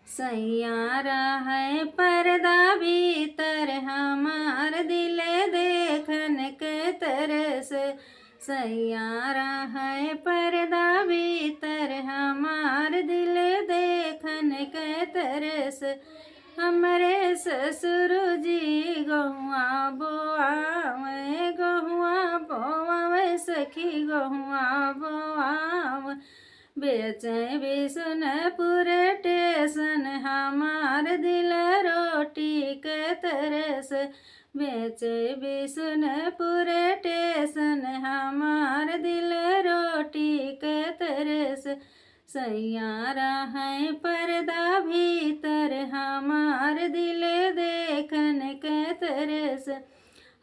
सैयारा है पर्दा भीतर हमार दिल देखन के तरस। सैयारा है पर्दा भीतर हमार दिल देखन के तरस। हमरे ससुर जी गहुआ बोआवे गहुआ बोआवे सखी गहुआ बोआवे। बेचे बिशुनपुर टेशन हमार दिल रोटी के तरस। बेचे बिशुनपुर टेशन हमार दिल रोटी के तरस। सैयारा है पर्दा भीतर हमार दिल देखन के तरस।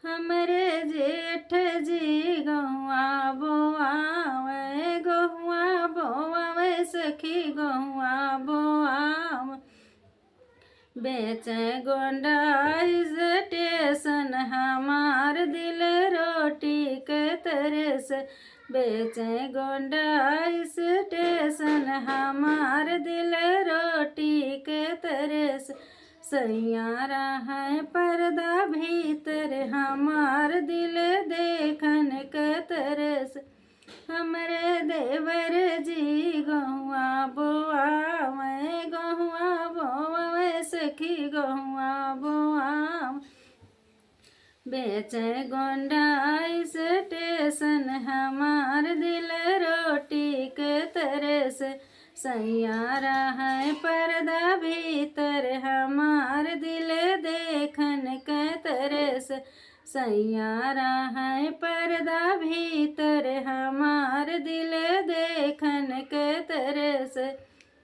हमरे जेठ जी गहुआ बोआवे गहुआ बोआवे सखी गहुआ बोआवे। बेचे गोंडा स्टेशन हमार दिल रोटी के तरस। बेचे गोंडा स्टेशन हमार दिल रोटी के तरस। सैयारा है पर्दा भीतर हमार दिल देखन के तरस। हमरे देवर जी गहुआ बोआवे गहुआ बोआवे सखी गहुआ बोआवे। बेचे गोंडा स्टेशन हमार दिल रोटी के तरस। सैयारा है पर्दा भीतर हमार दिल देखन के तरस। सैयारा है पर्दा भीतर हमार दिल देखन के तरस।